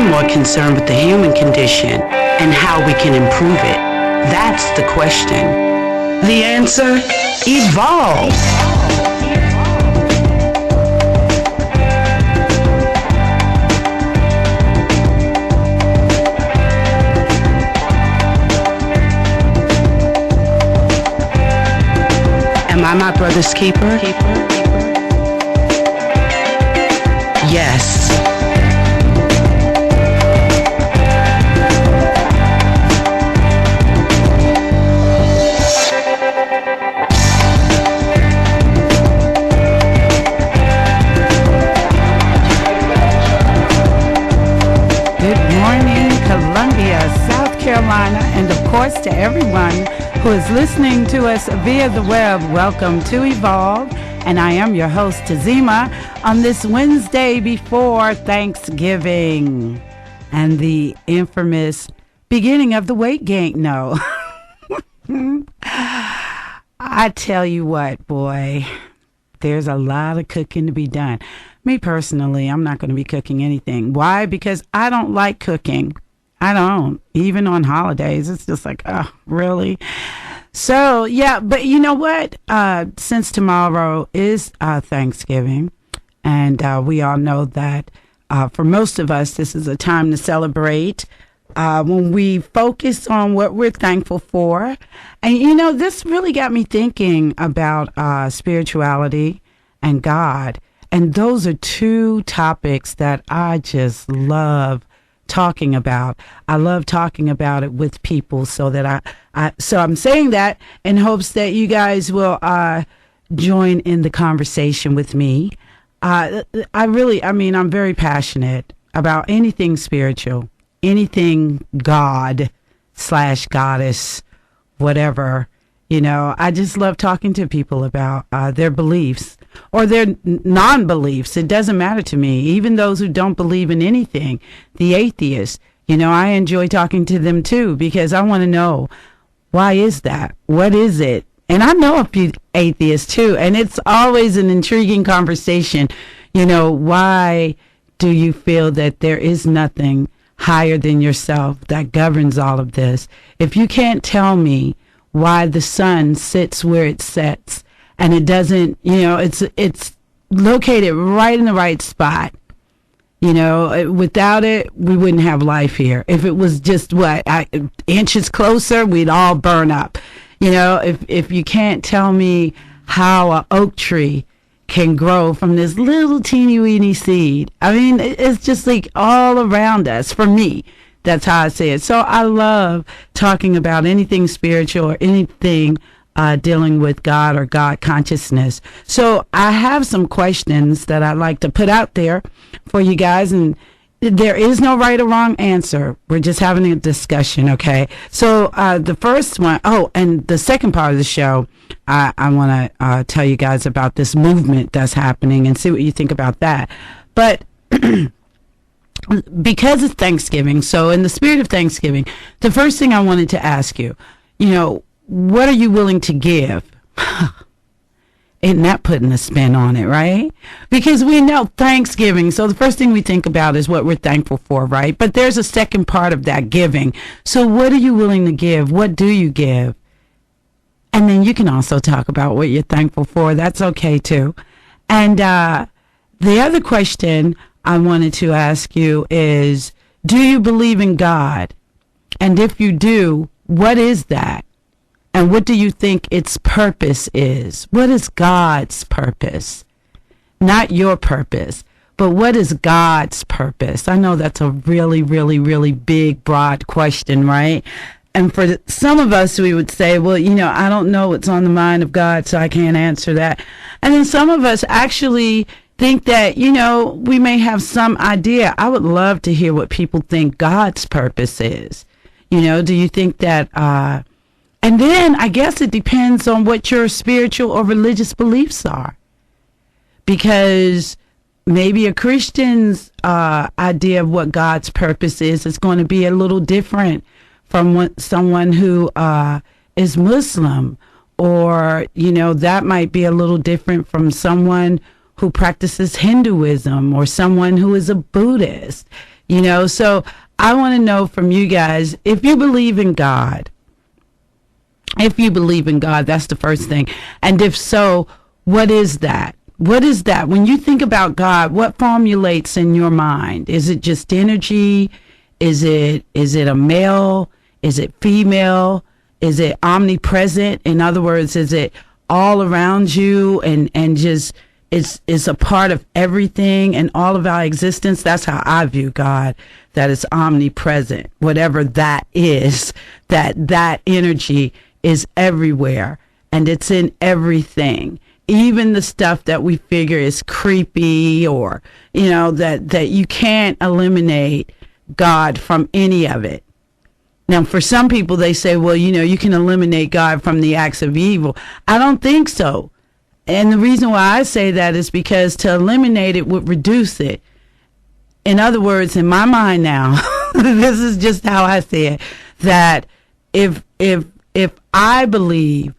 I'm more concerned with the human condition and how we can improve it. That's the question. The answer? Evolve. Am I my brother's keeper? Yes. Good morning, Columbia, South Carolina, and of course to everyone who is listening to us via the web. Welcome to Evolve, and I am your host, Tazima, on this Wednesday before Thanksgiving and the infamous beginning of the weight gain. No. I tell you what, boy, there's a lot of cooking to be done. Me personally, I'm not going to be cooking anything. Why? Because I don't like cooking. I don't. Even on holidays, it's just like, oh, really? So, yeah, but you know what? Since tomorrow is Thanksgiving, and we all know that for most of us, this is a time to celebrate when we focus on what we're thankful for. And, you know, this really got me thinking about spirituality and God. And those are two topics that I just love talking about. I love talking about it with people, so that so I'm saying that in hopes that you guys will join in the conversation with me. I'm very passionate about anything spiritual, anything God/goddess, whatever. You know, I just love talking to people about their beliefs or their non-beliefs. It doesn't matter to me. Even those who don't believe in anything, the atheists, you know, I enjoy talking to them too, because I want to know, why is that? What is it? And I know a few atheists too, and it's always an intriguing conversation. You know, why do you feel that there is nothing higher than yourself that governs all of this? If you can't tell me why the sun sits where it sets, and it doesn't, you know, it's located right in the right spot. You know, without it, we wouldn't have life here. If it was just inches closer, we'd all burn up. You know, if you can't tell me how an oak tree can grow from this little teeny weeny seed, I mean, it's just like all around us. For me, that's how I see it. So I love talking about anything spiritual or anything dealing with God or God consciousness. So I have some questions that I'd like to put out there for you guys, and there is no right or wrong answer. We're just having a discussion, okay? So the first one, and the second part of the show, I want to tell you guys about this movement that's happening and see what you think about that. But because it's Thanksgiving, so in the spirit of Thanksgiving, the first thing I wanted to ask you, you know, what are you willing to give? Isn't that putting a spin on it, right? Because we know Thanksgiving, so the first thing we think about is what we're thankful for, right? But there's a second part of that, giving. So what are you willing to give? What do you give? And then you can also talk about what you're thankful for. That's okay, too. And the other question I wanted to ask you is, do you believe in God? And if you do, what is that? And what do you think its purpose is? What is God's purpose? Not your purpose, but what is God's purpose? I know that's a really, really, really big, broad question, right? And for some of us, we would say, well, you know, I don't know what's on the mind of God, so I can't answer that. And then some of us actually think that, you know, we may have some idea. I would love to hear what people think God's purpose is. You know, do you think that, and then I guess it depends on what your spiritual or religious beliefs are. Because maybe a Christian's idea of what God's purpose is going to be a little different from someone who is Muslim. Or, you know, that might be a little different from someone who practices Hinduism or someone who is a Buddhist. So I want to know from you guys, if you believe in God, that's the first thing. And if so, what is that? What is that? When you think about God, what formulates in your mind? Is it just energy? Is it a male? Is it female? Is it omnipresent? In other words, is it all around you and just it's a part of everything and all of our existence? That's how I view God, that it's omnipresent. Whatever that is, that energy is everywhere and it's in everything. Even the stuff that we figure is creepy or, that you can't eliminate God from any of it. Now, for some people, they say, well, you can eliminate God from the acts of evil. I don't think so. And the reason why I say that is because to eliminate it would reduce it. In other words, in my mind now, this is just how I see it, that if I believe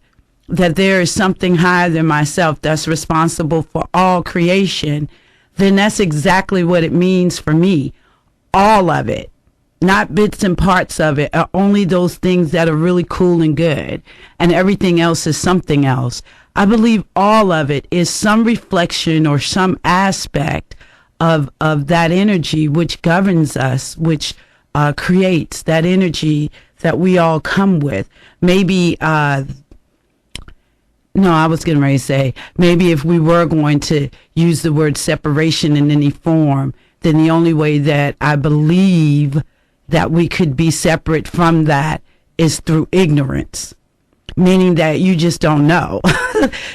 that there is something higher than myself that's responsible for all creation, then that's exactly what it means for me. All of it, not bits and parts of it, are only those things that are really cool and good, and everything else is something else. I believe all of it is some reflection or some aspect of that energy which governs us, which creates that energy that we all come with. Maybe no, I was getting ready to say, maybe if we were going to use the word separation in any form, then the only way that I believe that we could be separate from that is through ignorance, meaning that you just don't know.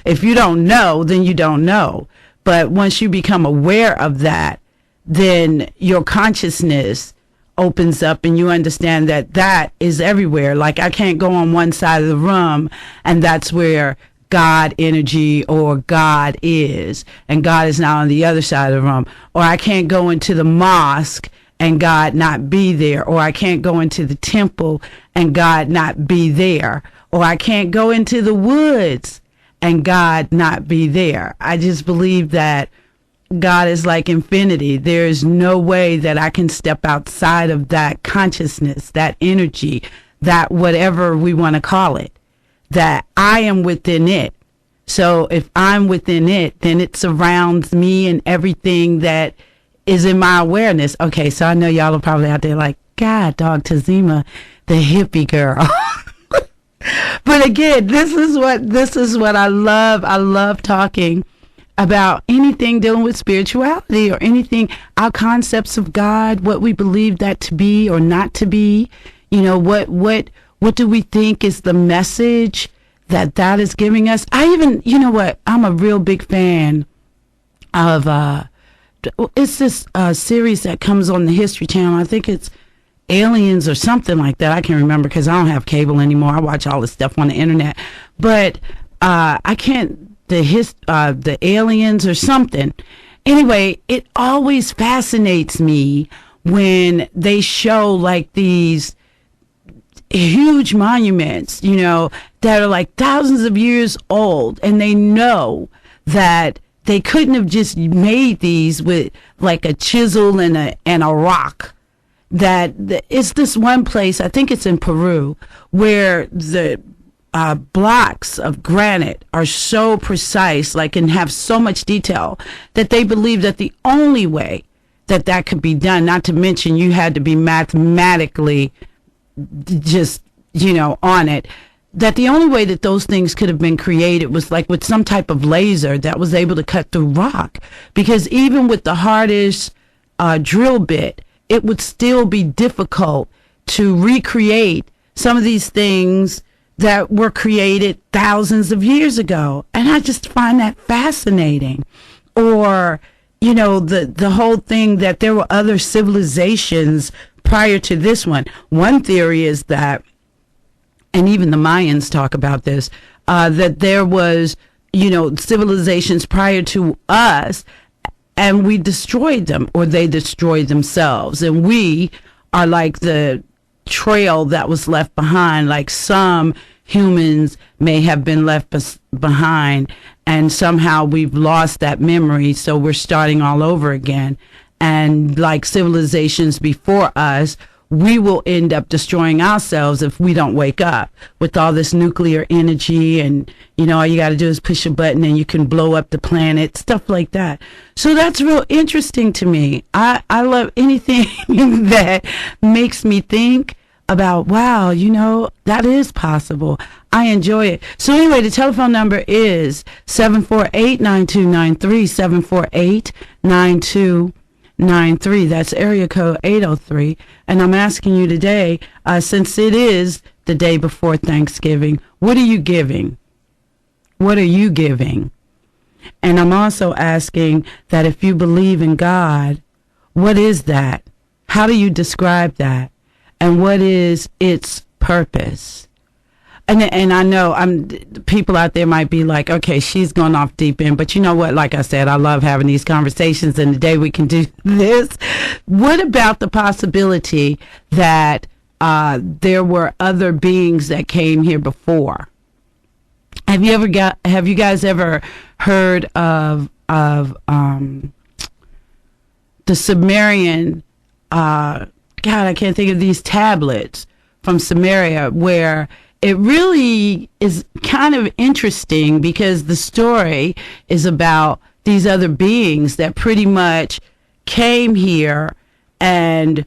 If you don't know, then you don't know. But once you become aware of that, then your consciousness opens up and you understand that is everywhere. Like I can't go on one side of the room and that's where God energy or God is, and God is now on the other side of the room. Or I can't go into the mosque and God not be there. Or I can't go into the temple and God not be there. Or I can't go into the woods and God not be there. I just believe that God is like infinity. There is no way that I can step outside of that consciousness, that energy, that whatever we want to call it, that I am within it. So if I'm within it, then it surrounds me and everything that is in my awareness. Okay, so I know y'all are probably out there like, God, dog, Tazima, the hippie girl. But again, this is what I love. I love talking about anything dealing with spirituality or anything, our concepts of God, what we believe that to be or not to be. What do we think is the message that is giving us? I'm a real big fan of, it's this series that comes on the History Channel. I think it's Aliens or something like that. I can't remember because I don't have cable anymore. I watch all this stuff on the internet. But I can't, the Aliens or something. Anyway, it always fascinates me when they show like these huge monuments, that are like thousands of years old, and they know that they couldn't have just made these with like a chisel and a rock. That it's this one place, I think it's in Peru, where the blocks of granite are so precise, like, and have so much detail that they believe that the only way that could be done, not to mention you had to be mathematically just, on it, that the only way that those things could have been created was like with some type of laser that was able to cut through rock. Because even with the hardest drill bit, it would still be difficult to recreate some of these things that were created thousands of years ago. And I just find that fascinating. Or, the whole thing that there were other civilizations prior to this one. One theory is that, and even the Mayans talk about this, that there was, civilizations prior to us, and we destroyed them, or they destroyed themselves. And we are like the trail that was left behind, like some humans may have been left behind, and somehow we've lost that memory, so we're starting all over again. and like civilizations before us, we will end up destroying ourselves if we don't wake up with all this nuclear energy. And, all you got to do is push a button and you can blow up the planet, stuff like that. So that's real interesting to me. I love anything that makes me think about, wow, that is possible. I enjoy it. So anyway, the telephone number is 748-9293, 748-9293. That's area code 803. And I'm asking you today, since it is the day before Thanksgiving, what are you giving? What are you giving? And I'm also asking that if you believe in God, what is that? How do you describe that? And what is its purpose? And I know people out there might be like, okay, she's going off deep end, but you know what? Like I said, I love having these conversations, and the day we can do this. What about the possibility that there were other beings that came here before? Have you guys ever heard of the Sumerian? God, I can't think of these tablets from Samaria, where it really is kind of interesting because the story is about these other beings that pretty much came here, and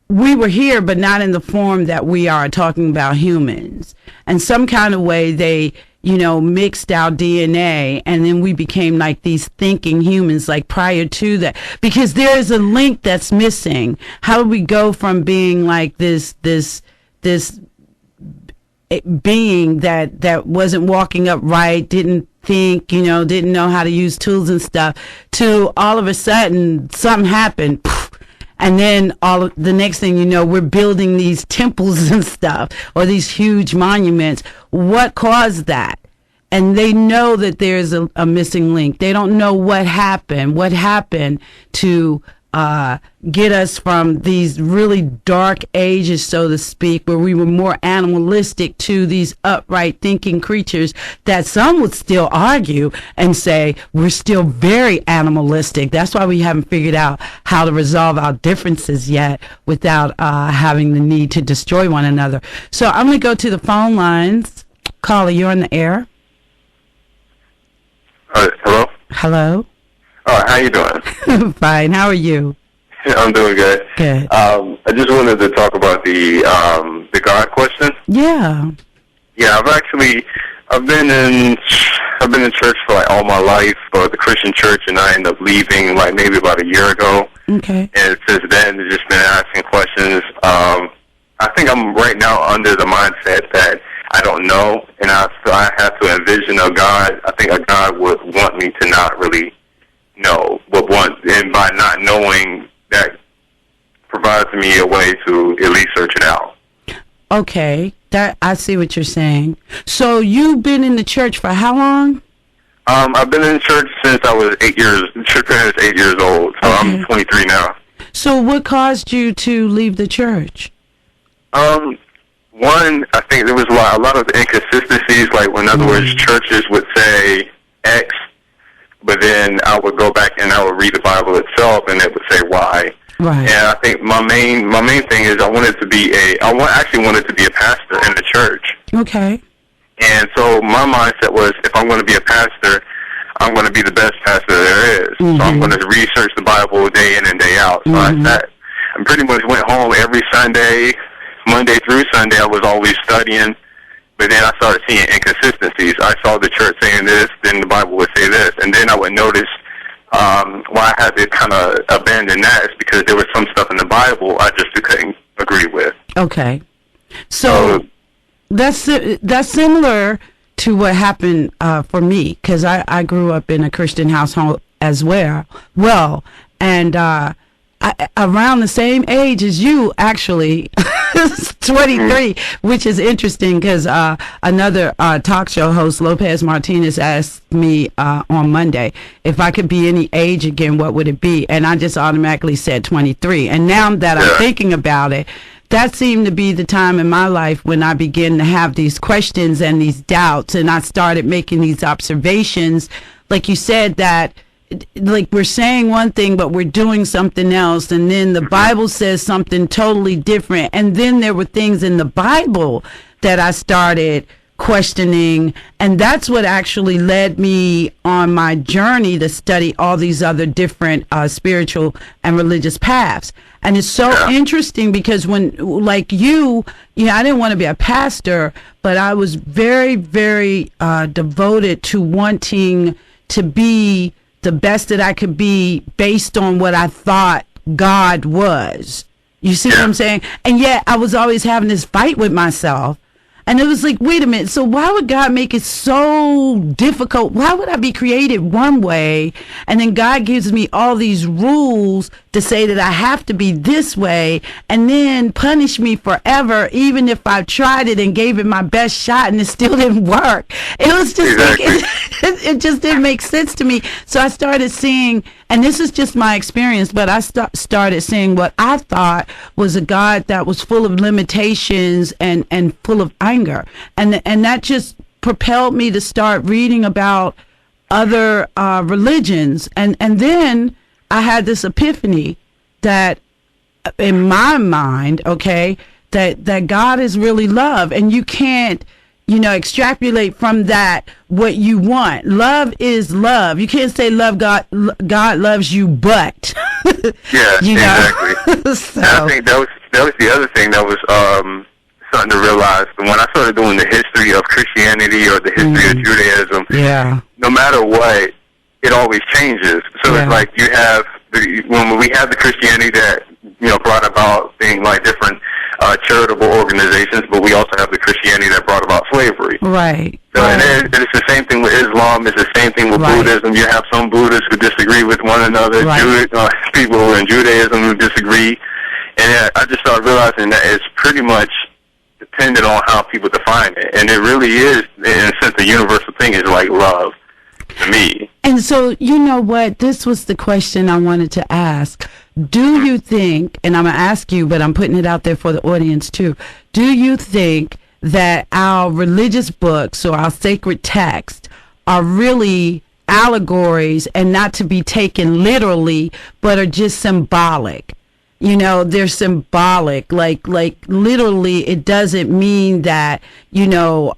we were here, but not in the form that we are talking about humans. And some kind of way they, mixed our DNA, and then we became like these thinking humans, like prior to that, because there is a link that's missing. How do we go from being like this being that wasn't walking upright, didn't think, didn't know how to use tools and stuff, to all of a sudden something happened, and then the next thing you know, we're building these temples and stuff, or these huge monuments. What caused that? And they know that there's a missing link. They don't know what happened to get us from these really dark ages, so to speak, where we were more animalistic, to these upright thinking creatures that some would still argue and say we're still very animalistic. That's why we haven't figured out how to resolve our differences yet without having the need to destroy one another. So I'm going to go to the phone lines. Caller, you're on the air. Hello? Hello. Oh, how you doing? Fine. How are you? I'm doing good. Good. I just wanted to talk about the God question. Yeah. Yeah, I've been in church for like all my life, or the Christian church, and I ended up leaving like maybe about a year ago. Okay. And since then, I've just been asking questions. I think I'm right now under the mindset that I don't know, and I have to envision a God. I think a God would want me to not really know, and by not knowing, that provides me a way to at least search it out. Okay, I see what you're saying. So you've been in the church for how long? I've been in church since I was 8 years. Church is 8 years old, so okay. I'm 23 now. So what caused you to leave the church? One, I think there was a lot of inconsistencies. Like, in other words, churches would say X, but then I would go back and I would read the Bible itself, and it would say Y. Right. And I think my main thing is I actually wanted to be a pastor in the church. Okay. And so my mindset was, if I'm going to be a pastor, I'm going to be the best pastor there is. Mm-hmm. So I'm going to research the Bible day in and day out. So I pretty much went home every Sunday, Monday through Sunday. I was always studying. But then I started seeing inconsistencies. I saw the church saying this, then the Bible would say this. And then I would notice why I had to kind of abandon that is because there was some stuff in the Bible I just couldn't agree with. Okay. So that's similar to what happened for me, because I grew up in a Christian household as well. And around the same age as you, actually, 23, which is interesting because another talk show host, Lopez Martinez, asked me on Monday if I could be any age again, what would it be? And I just automatically said 23. And now that I'm thinking about it, that seemed to be the time in my life when I began to have these questions and these doubts, and I started making these observations, like you said, that like we're saying one thing, but we're doing something else. And then the Bible says something totally different. And then there were things in the Bible that I started questioning, and that's what actually led me on my journey to study all these other different spiritual and religious paths. And it's so interesting because when, like you know, I didn't want to be a pastor, but I was very, very devoted to wanting to be the best that I could be based on what I thought God was. You see what I'm saying? And yet I was always having this fight with myself. And it was like, wait a minute, so why would God make it so difficult? Why would I be created one way, and then God gives me all these rules to say that I have to be this way, and then punish me forever, even if I tried it and gave it my best shot and it still didn't work? It was just like, it just didn't make sense to me. So I started seeing, and this is just my experience, but I started seeing what I thought was a God that was full of limitations and full of anger. And that just propelled me to start reading about other religions. And then I had this epiphany that in my mind, okay, that God is really love, and you can't, you know, extrapolate from that what you want. Love is love. You can't say God loves you, but yeah, you know? Exactly. So, I think that was the other thing that was something to realize. When I started doing the history of Christianity or the history of Judaism, no matter what, it always changes. So it's like you have when we have the Christianity that, you know, brought about things like different charitable organizations, but we also have the Christianity that brought about slavery. Right. So, and it's the same thing with Islam. It's the same thing with Buddhism. You have some Buddhists who disagree with one another. People who are in Judaism who disagree. And I just started realizing that it's pretty much dependent on how people define it. And it really is, in a sense, the universal thing is like love to me. And so, you know what? This was the question I wanted to ask. Do you think, and I'm going to ask you, but I'm putting it out there for the audience too, do you think that our religious books or our sacred texts are really allegories and not to be taken literally, but are just symbolic? You know, they're symbolic, like literally it doesn't mean that, you know,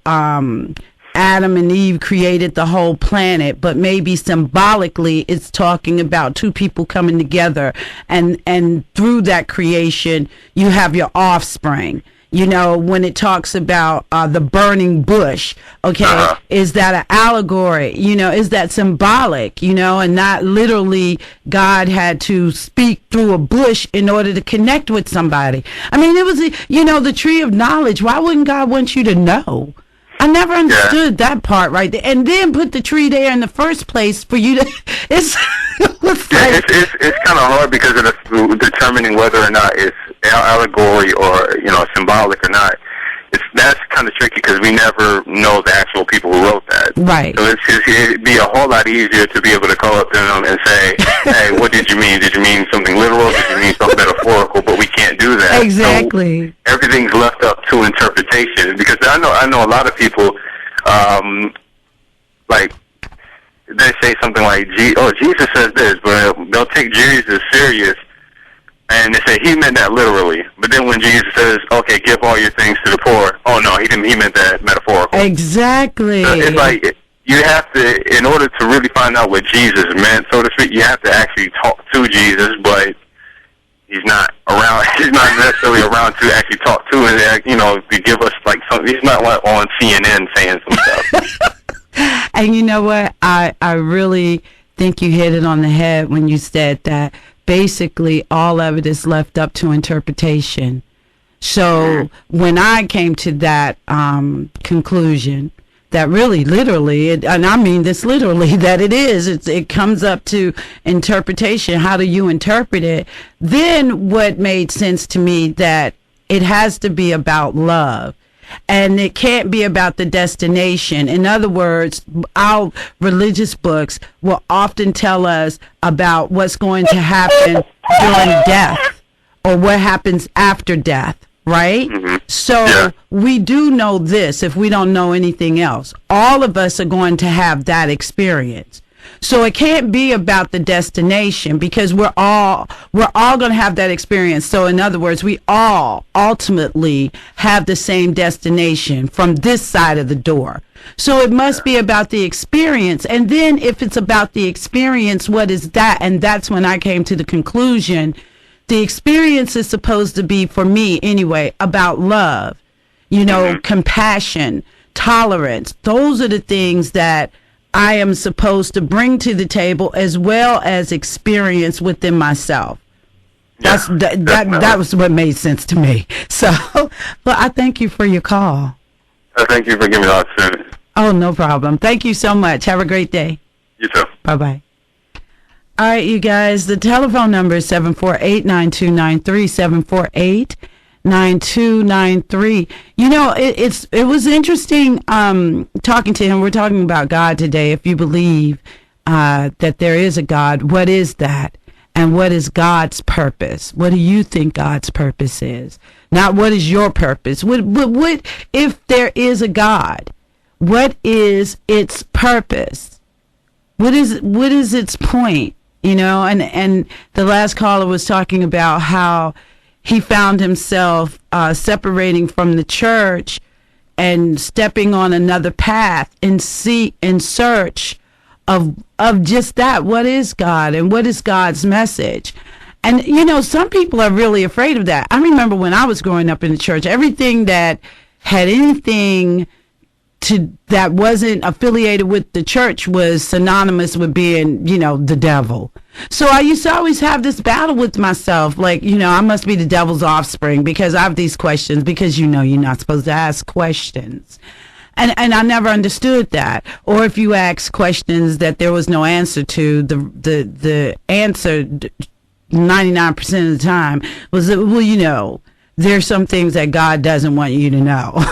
Adam and Eve created the whole planet, but maybe symbolically it's talking about two people coming together, and through that creation you have your offspring. You know, when it talks about the burning bush, okay, is that an allegory? You know, is that symbolic? You know, and not literally God had to speak through a bush in order to connect with somebody. I mean, it was, you know, the tree of knowledge. Why wouldn't God want you to know? I never understood that part right there. And then put the tree there in the first place for you to, it's kind of hard because of determining whether or not it's allegory or, you know, symbolic or not. That's kind of tricky because we never know the actual people who wrote that. Right. So it'd be a whole lot easier to be able to call up to them and say, hey, what did you mean? Did you mean something literal? Did you mean something metaphorical? But we can't do that. Exactly. So everything's left up to interpretation, because I know a lot of people, like, they say something like, Jesus says this, but they'll take Jesus serious. And they say he meant that literally. But then when Jesus says, okay, give all your things to the poor, oh no, he meant that metaphorical. Exactly. So it's like, you have to, in order to really find out what Jesus meant, so to speak, you have to actually talk to Jesus, but he's not around, he's not necessarily around to actually talk to and, you know, to give us like something. He's not like on CNN saying some stuff. And you know what? I really think you hit it on the head when you said that basically all of it is left up to interpretation. So when I came to that conclusion, that really literally, and I mean this literally, that it comes up to interpretation. How do you interpret it? Then what made sense to me, that it has to be about love. And it can't be about the destination. In other words, our religious books will often tell us about what's going to happen during death or what happens after death, right? Mm-hmm. So we do know this if we don't know anything else. All of us are going to have that experience. So it can't be about the destination, because we're all going to have that experience. So in other words, we all ultimately have the same destination from this side of the door. So it must be about the experience. And then if it's about the experience, what is that? And that's when I came to the conclusion, the experience is supposed to be, for me anyway, about love, compassion, tolerance. Those are the things that I am supposed to bring to the table, as well as experience within myself. That was what made sense to me. So, but I thank you for your call. Thank you for giving me the opportunity. Oh, no problem. Thank you so much. Have a great day. You too. Bye-bye. All right, you guys, the telephone number is 748-9293, 748-9293. It was interesting talking to him. We're talking about God today. If you believe that there is a God, what is that? And what is God's purpose? What do you think God's purpose is? Not what is your purpose. What if there is a God? What is its purpose? What is its point? And the last caller was talking about how he found himself separating from the church and stepping on another path in search of just that. What is God, and what is God's message? And some people are really afraid of that. I remember when I was growing up in the church, everything that had anything that wasn't affiliated with the church was synonymous with being, the devil. So I used to always have this battle with myself, like, I must be the devil's offspring because I have these questions, because you're not supposed to ask questions. And I never understood that. Or if you ask questions that there was no answer to, the answer 99% of the time was that, well, there's some things that God doesn't want you to know.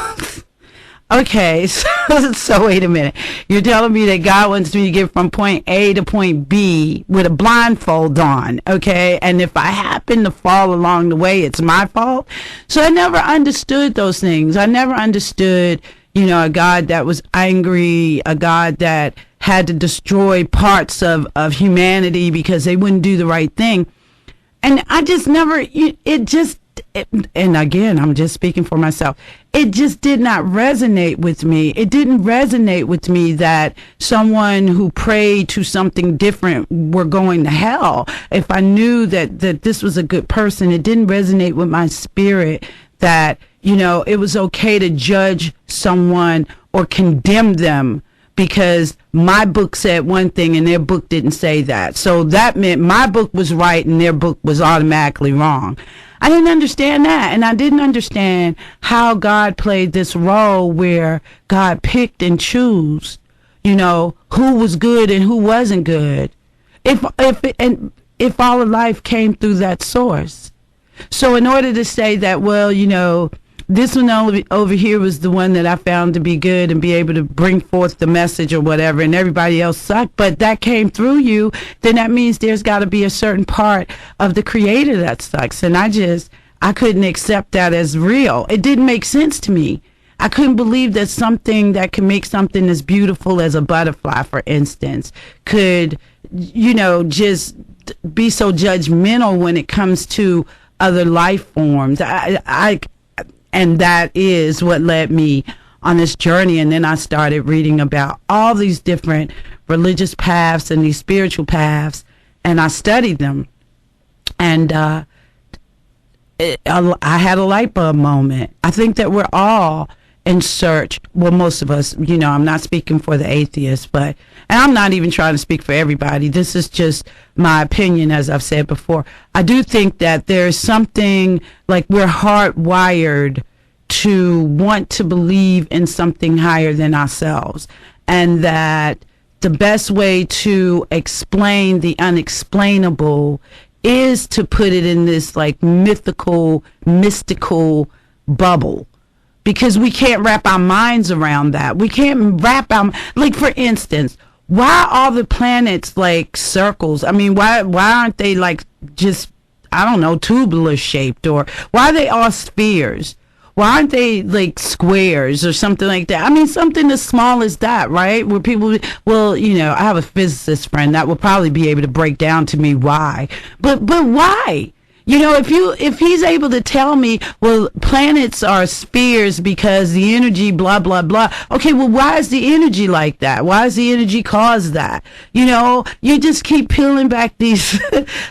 Okay, so wait a minute. You're telling me that God wants me to get from point A to point B with a blindfold on, okay? And if I happen to fall along the way, it's my fault? So I never understood those things. I never understood, a God that was angry, a God that had to destroy parts of humanity because they wouldn't do the right thing. And I just never, and again, I'm just speaking for myself, it just did not resonate with me. It didn't resonate with me that someone who prayed to something different were going to hell. If I knew that this was a good person, it didn't resonate with my spirit that, it was okay to judge someone or condemn them because my book said one thing and their book didn't say that. So that meant my book was right and their book was automatically wrong. I didn't understand that. And I didn't understand how God played this role where God picked and chose, who was good and who wasn't good. If all of life came through that source. So in order to say that, well, this one over here was the one that I found to be good and be able to bring forth the message or whatever, and everybody else sucked, but that came through you, then that means there's got to be a certain part of the creator that sucks. And I couldn't accept that as real. It didn't make sense to me. I couldn't believe that something that can make something as beautiful as a butterfly, for instance, could, just be so judgmental when it comes to other life forms. And that is what led me on this journey. And then I started reading about all these different religious paths and these spiritual paths, and I studied them. And I had a light bulb moment. I think that we're all in search. Well, most of us, I'm not speaking for the atheists, and I'm not even trying to speak for everybody. This is just my opinion, as I've said before. I do think that there's something like we're hardwired to want to believe in something higher than ourselves, and that the best way to explain the unexplainable is to put it in this like mystical bubble. Because we can't wrap our minds around that. We can't wrap like, for instance, why are the planets like circles? I mean, why aren't they like just, I don't know, tubular shaped? Or why are they all spheres? why aren't they like squares or something like that? I mean, something as small as that, right? Where people, well, you know, I have a physicist friend that will probably be able to break down to me why. But why? You know, if he's able to tell me, well, planets are spheres because the energy, blah, blah, blah. Okay, well, why is the energy like that? Why does the energy cause that? You know, you just keep peeling back these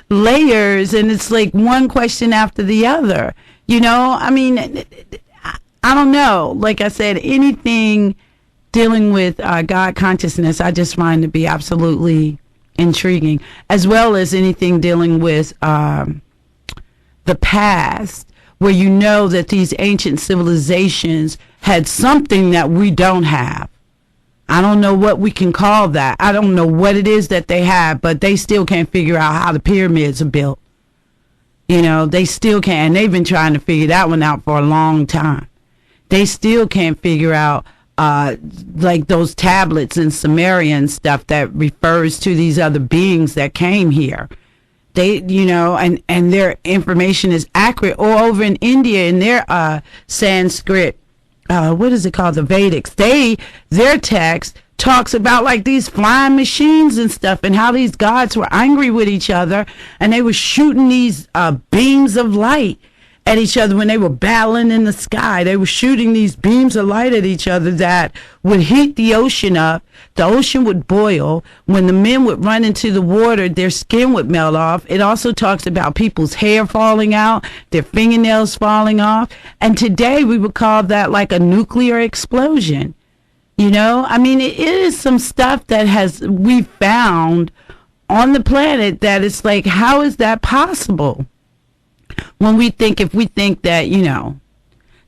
layers, and it's like one question after the other. You know, I mean, I don't know. Like I said, anything dealing with God consciousness, I just find to be absolutely intriguing, as well as anything dealing with the past, where you know that these ancient civilizations had something that we don't have. I don't know what we can call that. I don't know what it is that they have, but they still can't figure out how the pyramids are built. You know, they still can't. And they've been trying to figure that one out for a long time. They still can't figure out like those tablets in Sumeria and stuff that refers to these other beings that came here. They, you know, and their information is accurate. Or over in India, in their Sanskrit, what is it called? The Vedics. Their text talks about like these flying machines and stuff, and how these gods were angry with each other, and they were shooting these beams of light at each other when they were battling in the sky. They were shooting these beams of light at each other that would heat the ocean up. The ocean would boil. When the men would run into the water, their skin would melt off. It also talks about people's hair falling out, their fingernails falling off. And today we would call that like a nuclear explosion. You know, I mean, it is some stuff that we found on the planet that it's like, how is that possible? If we think that, you know,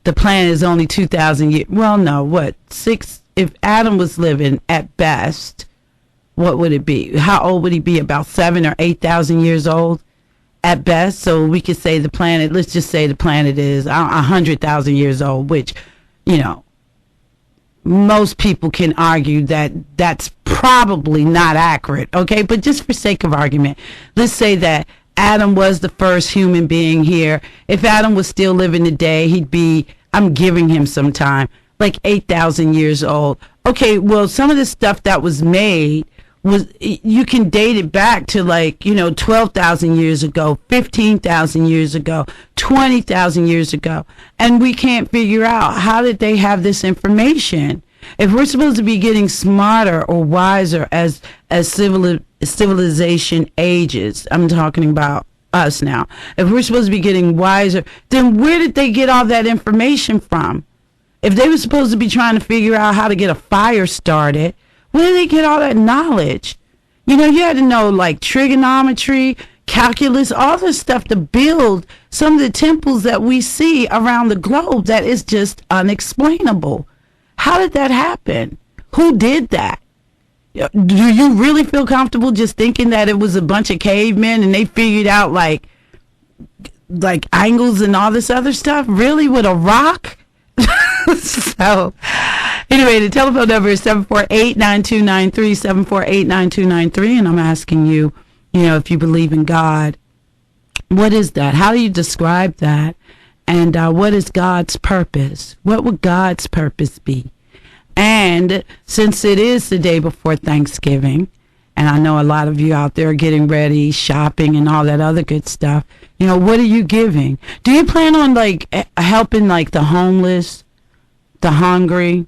the planet is only 2,000 years, well, no, if Adam was living at best, what would it be? How old would he be? About 7,000 or 8,000 years old at best. So we could say let's just say the planet is 100,000 years old, which, you know, most people can argue that that's probably not accurate. Okay. But just for sake of argument, let's say that Adam was the first human being here. If Adam was still living today, he'd be, I'm giving him some time, like 8,000 years old. Okay, well, some of the stuff that was made you can date it back to like, you know, 12,000 years ago, 15,000 years ago, 20,000 years ago. And we can't figure out, how did they have this information? If we're supposed to be getting smarter or wiser as civilization ages, I'm talking about us now. If we're supposed to be getting wiser, then where did they get all that information from? If they were supposed to be trying to figure out how to get a fire started, where did they get all that knowledge? You know, you had to know like trigonometry, calculus, all this stuff to build some of the temples that we see around the globe that is just unexplainable. How did that happen? Who did that? Do you really feel comfortable just thinking that it was a bunch of cavemen and they figured out like angles and all this other stuff? Really, with a rock? So, anyway, the telephone number is 748-9293, 748-9293, and I'm asking you, you know, if you believe in God, what is that? How do you describe that? And what is God's purpose? What would God's purpose be? And since it is the day before Thanksgiving, and I know a lot of you out there are getting ready, shopping, and all that other good stuff, you know, what are you giving? Do you plan on, like, helping, like, the homeless, the hungry,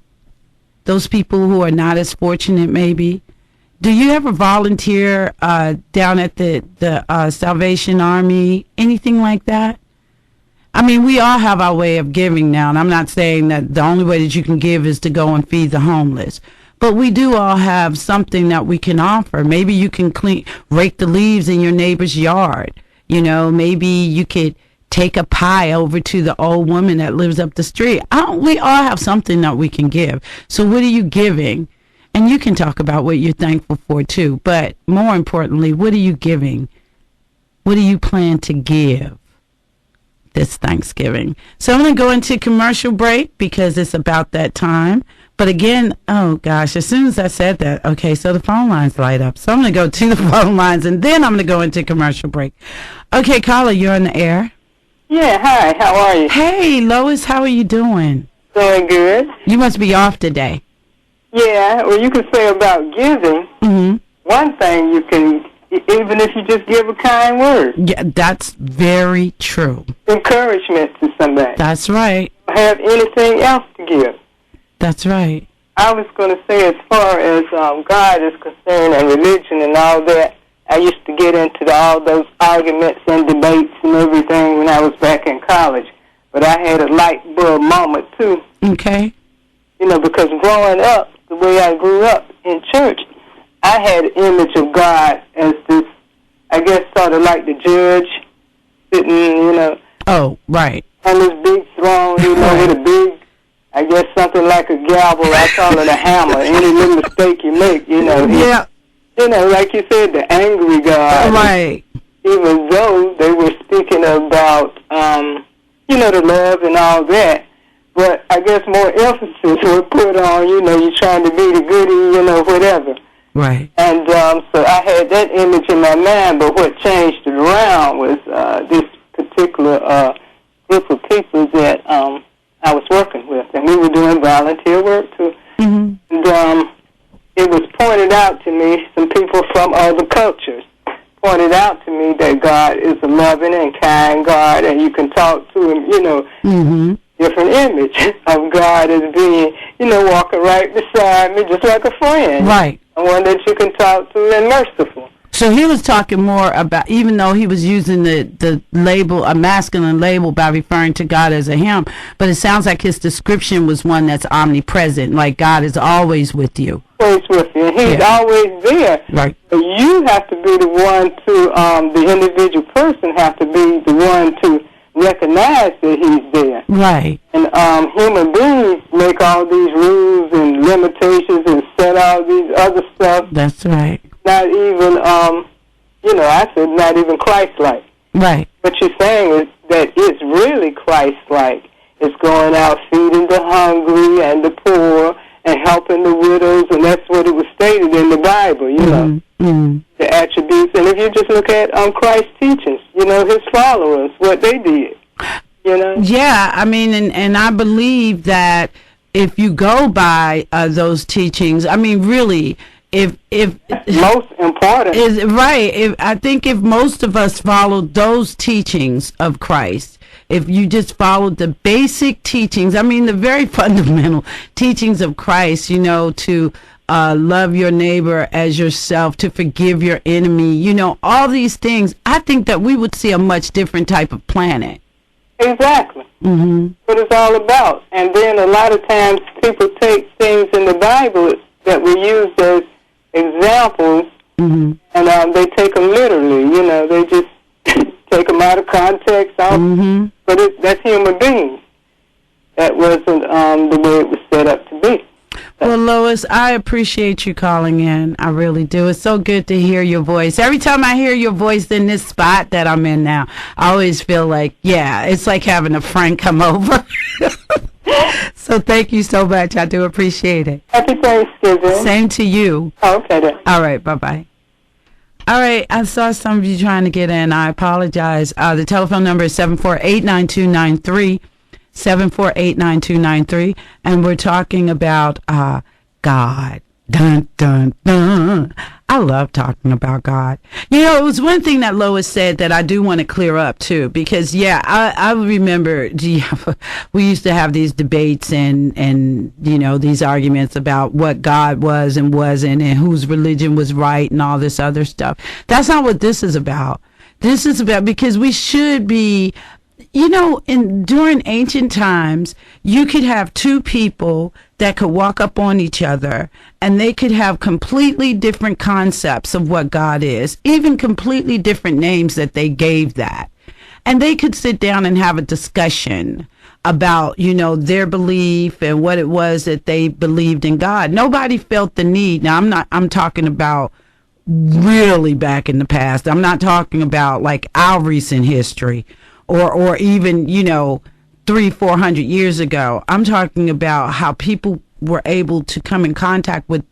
those people who are not as fortunate, maybe? Do you ever volunteer down at the Salvation Army, anything like that? I mean, we all have our way of giving now, and I'm not saying that the only way that you can give is to go and feed the homeless. But we do all have something that we can offer. Maybe you can rake the leaves in your neighbor's yard. You know, maybe you could take a pie over to the old woman that lives up the street. We all have something that we can give. So what are you giving? And you can talk about what you're thankful for, too. But more importantly, what are you giving? What do you plan to give this Thanksgiving? So I'm going to go into commercial break because it's about that time. But again, oh gosh, as soon as I said that, okay, so the phone lines light up. So I'm going to go to the phone lines and then I'm going to go into commercial break. Okay, caller, you're on the air. Yeah, hi, how are you? Hey, Lois, how are you doing? Doing good. You must be off today. Yeah, well, you can say about giving, one thing you can, even if you just give a kind word. Yeah, that's very true. Encouragement to somebody. That's right. Have anything else to give. That's right. I was going to say, as far as God is concerned and religion and all that, I used to get into all those arguments and debates and everything when I was back in college. But I had a light bulb moment, too. Okay. You know, because growing up, the way I grew up in church, I had an image of God as this, I guess, sort of like the judge, sitting, you know. Oh, right. On this big throne, you know, with a big, I guess, something like a gavel. I call it a hammer. Any little mistake you make, you know. Yeah. You know, like you said, the angry God. Right. Even though they were speaking about, you know, the love and all that. But I guess more emphasis was put on, you know, you're trying to be the goodie, you know, whatever. Right. And so I had that image in my mind, but what changed it around was this particular group of people that I was working with. And we were doing volunteer work, too. Mm-hmm. And it was pointed out to me, some people from other cultures pointed out to me that God is a loving and kind God, and you can talk to him, you know, different image of God as being, you know, walking right beside me just like a friend. Right. One that you can talk to and merciful. So he was talking more about, even though he was using the label, a masculine label, by referring to God as a him, but it sounds like his description was one that's omnipresent, like God is always with you. Always with you. He's always there. Right. But you have to be the one to, the individual person have to be the one to recognize that he's there. Right. And human beings make all these rules and limitations and set all these other stuff. That's right. Not even, you know, I said not even Christ-like. Right. What you're saying is that it's really Christ-like. It's going out feeding the hungry and the poor and helping the widows, and that's what it was stated in the Bible, you know, the attributes. And if you just look at Christ's teachings, you know, his followers, what they did, you know. Yeah, I mean, and I believe that if you go by those teachings, I mean, really, if most important is right, I think if most of us followed those teachings of Christ, if you just followed the basic teachings, I mean, the very fundamental teachings of Christ, you know, to love your neighbor as yourself, to forgive your enemy, you know, all these things, I think that we would see a much different type of planet. Exactly. What it's all about. And then a lot of times people take things in the Bible that we use as examples, and they take them literally, you know, they just take them out of context, but that's human beings. That wasn't the way it was set up to be. Well, Lois, I appreciate you calling in. I really do. It's so good to hear your voice. Every time I hear your voice in this spot that I'm in now, I always feel like, yeah, it's like having a friend come over. So thank you so much. I do appreciate it. Happy Thanksgiving. Same to you. Okay, then. All right, bye-bye. All right, I saw some of you trying to get in. I apologize. The telephone number is 748-9293, 748-9293, and we're talking about God. Dun, dun, dun. I love talking about God. You know, it was one thing that Lois said that I do want to clear up, too, because, yeah, I remember we used to have these debates and, you know, these arguments about what God was and wasn't and whose religion was right and all this other stuff. That's not what this is about. This is about, because we should be, you know, during ancient times, you could have two people that could walk up on each other and they could have completely different concepts of what God is, even completely different names that they gave that. And they could sit down and have a discussion about, you know, their belief and what it was that they believed in God. Nobody felt the need. Now, I'm talking about really back in the past. I'm not talking about like our recent history or even, you know, 300-400 years ago. I'm talking about how people were able to come in contact with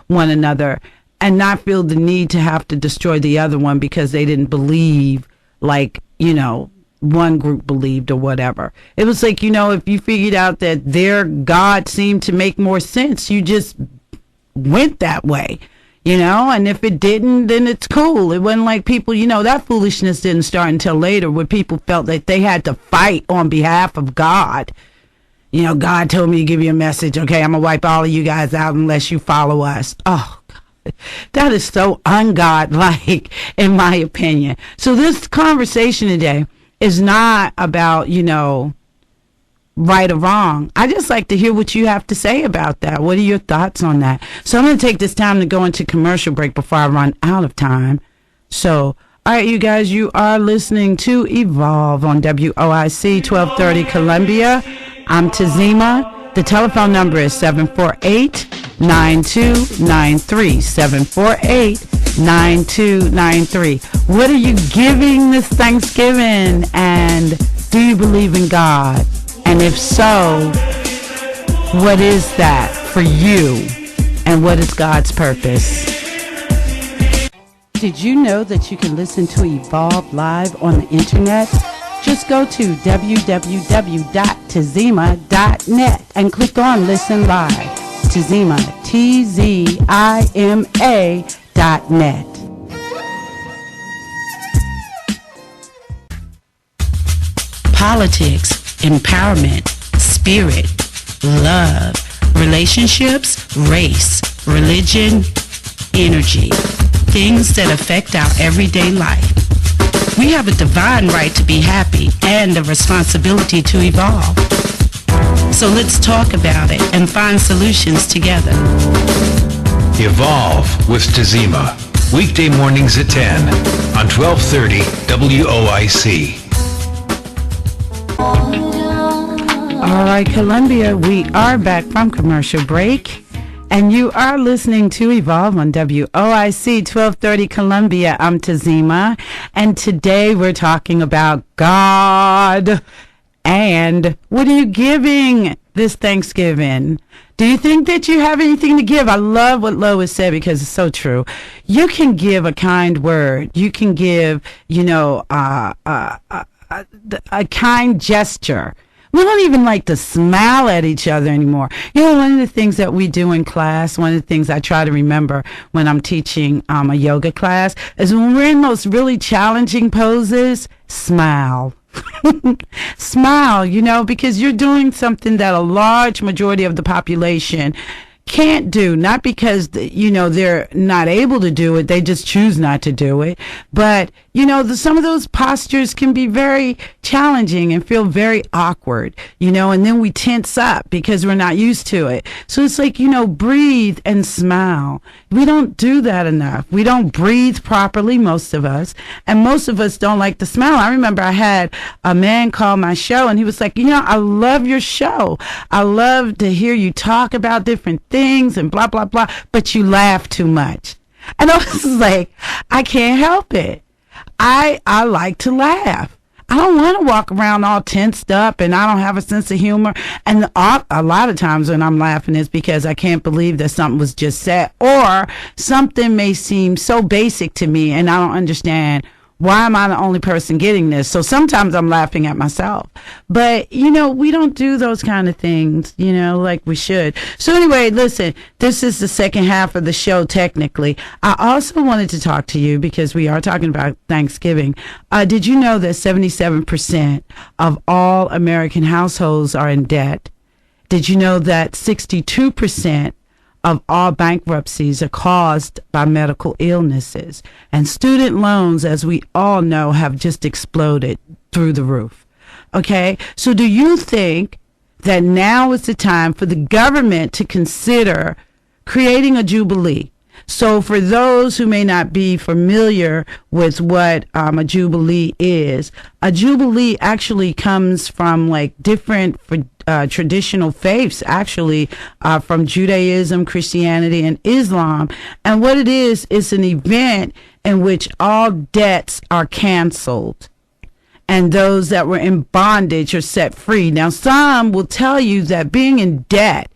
one another and not feel the need to have to destroy the other one because they didn't believe, like, you know, one group believed or whatever. It was like, if you figured out that their God seemed to make more sense, you just went that way, and if it didn't, then it's cool. It wasn't like people, that foolishness didn't start until later, where people felt that they had to fight on behalf of God. God told me to give you a message. Okay, I'm going to wipe all of you guys out unless you follow us. Oh, God. That is so ungodlike, in my opinion. So this conversation today is not about, right or wrong. I just like to hear what you have to say about that. What are your thoughts on that? So I'm going to take this time to go into commercial break before I run out of time. So, all right, you guys, you are listening to Evolve on WOIC 1230 Columbia. I'm Tazima. The telephone number is 748-9293. 748-9293. What are you giving this Thanksgiving? And do you believe in God? And if so, what is that for you? And what is God's purpose? Did you know that you can listen to Evolve live on the internet? Just go to www.tazima.net and click on Listen Live. Tazima, TZIMA.net. Politics, empowerment, spirit, love, relationships, race, religion, energy, things that affect our everyday life. We have a divine right to be happy and a responsibility to evolve. So let's talk about it and find solutions together. Evolve with Tazima. Weekday mornings at 10 on 1230 WOIC. All right, Columbia, we are back from commercial break. And you are listening to Evolve on WOIC 1230 Columbia. I'm Tazima. And today we're talking about God. And what are you giving this Thanksgiving? Do you think that you have anything to give? I love what Lois said because it's so true. You can give a kind word. You can give, a kind gesture. We don't even like to smile at each other anymore. One of the things that we do in class, one of the things I try to remember when I'm teaching a yoga class is when we're in those really challenging poses, smile. Smile, because you're doing something that a large majority of the population can't do, not because, they're not able to do it, they just choose not to do it. But, some of those postures can be very challenging and feel very awkward, and then we tense up because we're not used to it. So it's like, breathe and smile. We don't do that enough. We don't breathe properly, most of us, and most of us don't like to smile. I remember I had a man call my show and he was like, I love your show. I love to hear you talk about different things and blah, blah, blah, but you laugh too much. And I was like, I can't help it. I like to laugh. I don't want to walk around all tensed up and I don't have a sense of humor. And a lot of times when I'm laughing is because I can't believe that something was just said, or something may seem so basic to me and I don't understand why am I the only person getting this? So sometimes I'm laughing at myself. But, we don't do those kind of things, like we should. So anyway, listen, this is the second half of the show, technically. I also wanted to talk to you because we are talking about Thanksgiving. Did you know that 77% of all American households are in debt? Did you know that 62% of all bankruptcies are caused by medical illnesses? And student loans, as we all know, have just exploded through the roof. Okay, so do you think that now is the time for the government to consider creating a jubilee? So for those who may not be familiar with what a jubilee is, a jubilee actually comes from different traditional faiths, actually from Judaism, Christianity, and Islam. And what it is an event in which all debts are canceled and those that were in bondage are set free. Now, some will tell you that being in debt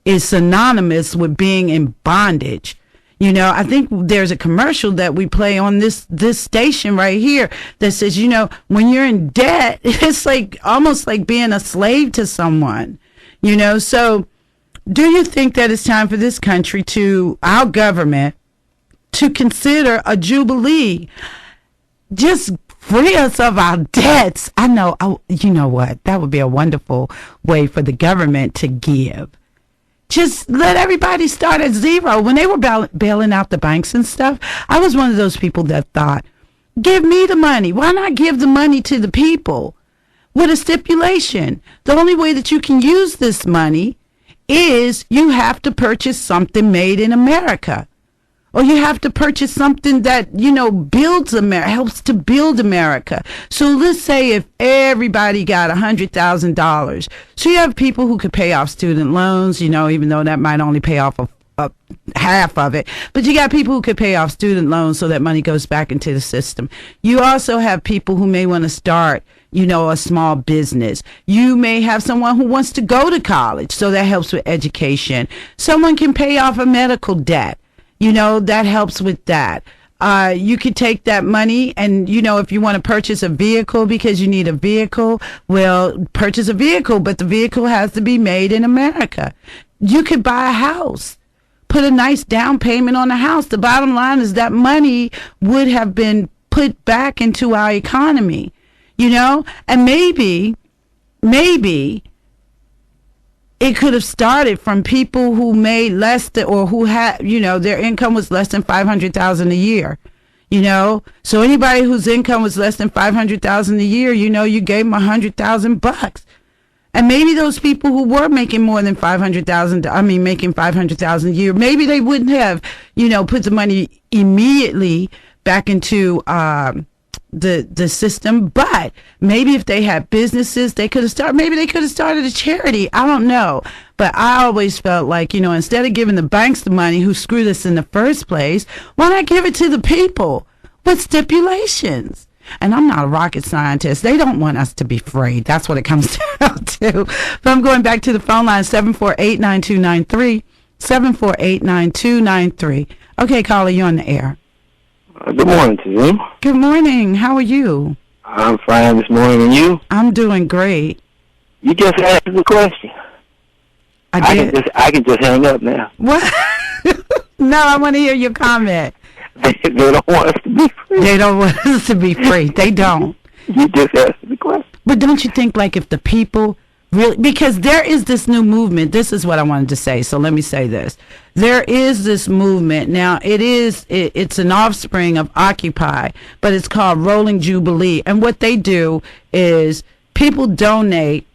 is synonymous with being in bondage. You know, I think there's a commercial that we play on this station right here that says, you know, when you're in debt, it's like almost like being a slave to someone, you know. So do you think that it's time for this country our government, to consider a jubilee? Just free us of our debts. I know, you know what? That would be a wonderful way for the government to give. Just let everybody start at zero. When they were bailing out the banks and stuff, I was one of those people that thought, give me the money. Why not give the money to the people? With a stipulation. The only way that you can use this money is you have to purchase something made in America. Or you have to purchase something that, you know, builds America, helps to build America. So let's say if everybody got $100,000. So you have people who could pay off student loans, you know, even though that might only pay off half of it. But you got people who could pay off student loans so that money goes back into the system. You also have people who may want to start, you know, a small business. You may have someone who wants to go to college, so that helps with education. Someone can pay off a medical debt. You know, that helps with that. You could take that money and, you know, if you want to purchase a vehicle because you need a vehicle, well, purchase a vehicle, but the vehicle has to be made in America. You could buy a house, put a nice down payment on a house. The bottom line is that money would have been put back into our economy, you know, and maybe it could have started from people who made less than, or who had, you know, their income was less than $500,000 a year, you know. So anybody whose income was less than $500,000 a year, you know, you gave them $100,000. And maybe those people who were making more than making $500,000 a year, maybe they wouldn't have, you know, put the money immediately back into the system, but maybe if they had businesses, they could have started a charity. I don't know, but I always felt like, you know, instead of giving the banks the money who screwed us in the first place, why not give it to the people with stipulations? And I'm not a rocket scientist. They don't want us to be free. That's what it comes down to. But I'm going back to the phone line, 748-9293, 748-9293. Okay, caller, you're on the air. Good morning to you. Good morning. How are you? I'm fine this morning, and you? I'm doing great. You just answered the question. I did. I can just hang up now. What? No, I want to hear your comment. They don't want us to be free. They don't want us to be free. They don't. You just answered the question. But don't you think, like, if the people really, because there is this new movement. This is what I wanted to say. So let me say this. There is this movement. Now, it's an offspring of Occupy, but it's called Rolling Jubilee. And what they do is people donate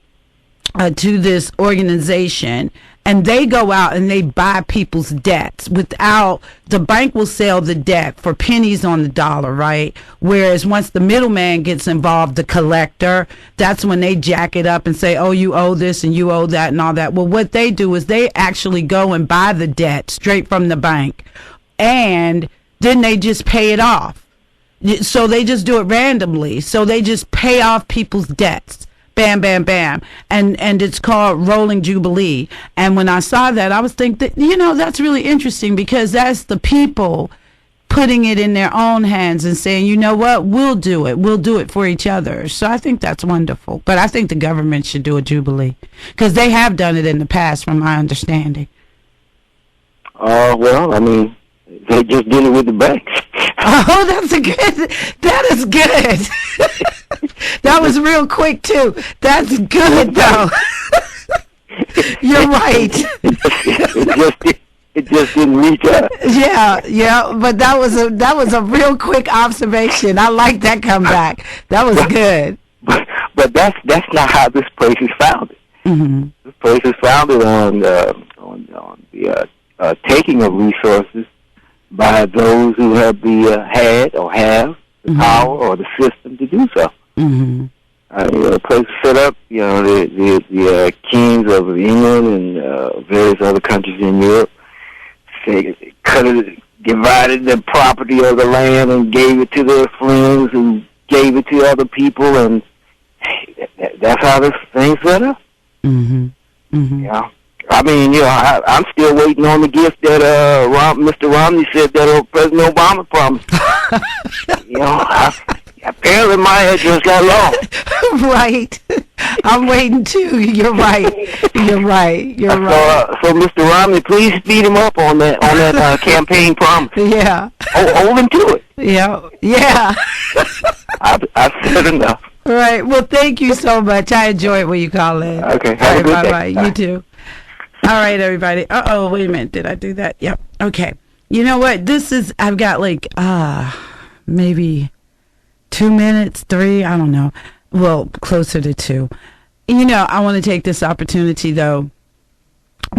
to this organization, and they go out and they buy people's debts without, the bank will sell the debt for pennies on the dollar, right? Whereas once the middleman gets involved, the collector, that's when they jack it up and say, oh, you owe this and you owe that and all that. Well, what they do is they actually go and buy the debt straight from the bank, and then they just pay it off. So they just do it randomly. So they just pay off people's debts. Bam, bam, bam. And it's called Rolling Jubilee. And when I saw that, I was thinking, you know, that's really interesting, because that's the people putting it in their own hands and saying, you know what, we'll do it. We'll do it for each other. So I think that's wonderful. But I think the government should do a Jubilee, because they have done it in the past, from my understanding. Well, I mean, they just did it with the banks. Oh, that is good. That was real quick, too. That's good, though. You're right. It just didn't reach out. Yeah, but that was a real quick observation. I like that comeback. That was good. But that's not how this place is founded. Mm-hmm. This place is founded on the taking of resources by those who have had or have the mm-hmm. power or the system to do so. Mm-hmm. The place is set up, you know, the kings of England and various other countries in Europe divided the property of the land and gave it to their friends who gave it to other people, and that's how this thing's set up. Mm-hmm. Mm-hmm. Yeah. I mean, I'm still waiting on the gift that Mr. Romney said that President Obama promised. Apparently my address got lost. Right. I'm waiting too. You're right. So, Mr. Romney, please speed him up on that campaign promise. Yeah. Hold him to it. Yeah. I've said enough. Right. Well, thank you so much. I enjoyed when you call in. Okay. Have a good day. Bye. You too. All right, everybody. Wait a minute. Did I do that? Yep. Okay. You know what? I've got like, maybe 2 minutes, 3, I don't know. Well, closer to 2. I want to take this opportunity, though,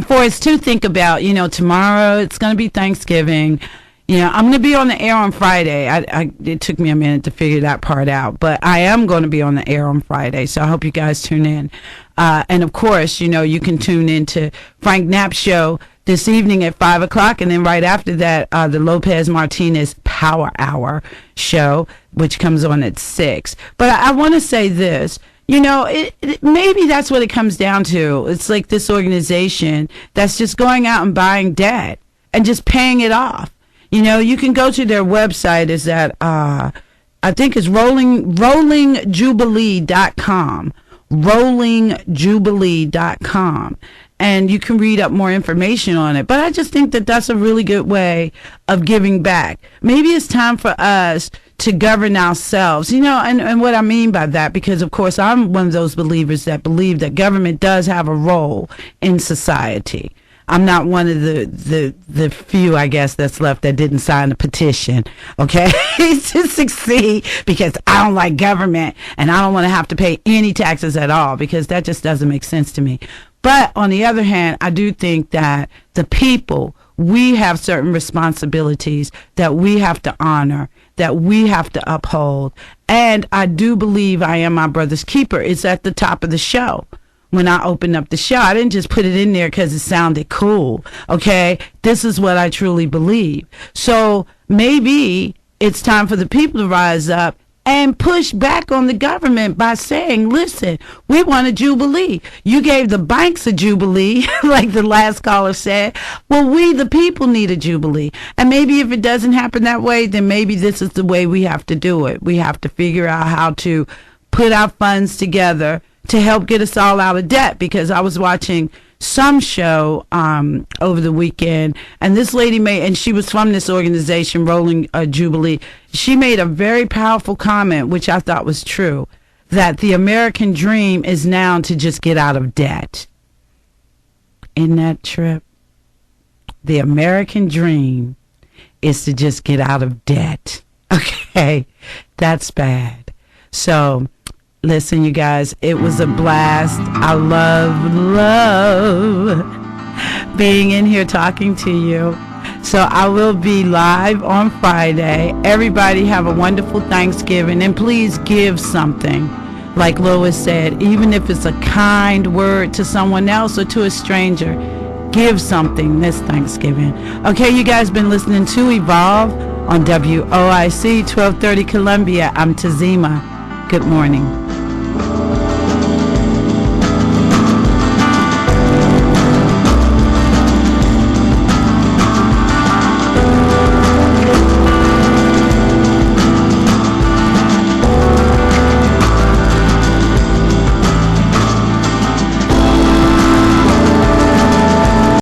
for us to think about, tomorrow it's going to be Thanksgiving. I'm going to be on the air on Friday. It took me a minute to figure that part out, but I am going to be on the air on Friday, so I hope you guys tune in. And, of course, you can tune into Frank Knapp's show this evening at 5 o'clock, and then right after that, the Lopez Martinez Power Hour show, which comes on at 6. But I want to say this. Maybe that's what it comes down to. It's like this organization that's just going out and buying debt and just paying it off. You can go to their website. Is that I think it's rollingjubilee.com. rollingjubilee.com. And you can read up more information on it. But I just think that that's a really good way of giving back. Maybe it's time for us to govern ourselves, and what I mean by that, because of course I'm one of those believers that believe that government does have a role in society. I'm not one of the few, I guess, that's left that didn't sign the petition, okay, to succeed, because I don't like government and I don't want to have to pay any taxes at all, because that just doesn't make sense to me. But on the other hand, I do think that the people, we have certain responsibilities that we have to honor, that we have to uphold. And I do believe I am my brother's keeper. It's at the top of the show. When I opened up the show, I didn't just put it in there because it sounded cool. Okay, this is what I truly believe. So maybe it's time for the people to rise up and push back on the government by saying, listen, we want a jubilee. You gave the banks a jubilee, like the last caller said. Well, we, the people, need a jubilee. And maybe if it doesn't happen that way, then maybe this is the way we have to do it. We have to figure out how to put our funds together to help get us all out of debt, because I was watching some show over the weekend, and this lady and she was from this organization, Rolling Jubilee. She made a very powerful comment, which I thought was true, that the American dream is now to just get out of debt. In that trip, the American dream is to just get out of debt. Okay, that's bad. So, listen, you guys, it was a blast. I love being in here talking to you. So I will be live on Friday. Everybody have a wonderful Thanksgiving, and please give something. Like Lois said, even if it's a kind word to someone else or to a stranger, give something this Thanksgiving. Okay, you guys been listening to Evolve on WOIC 1230 Columbia. I'm Tazima. Good morning.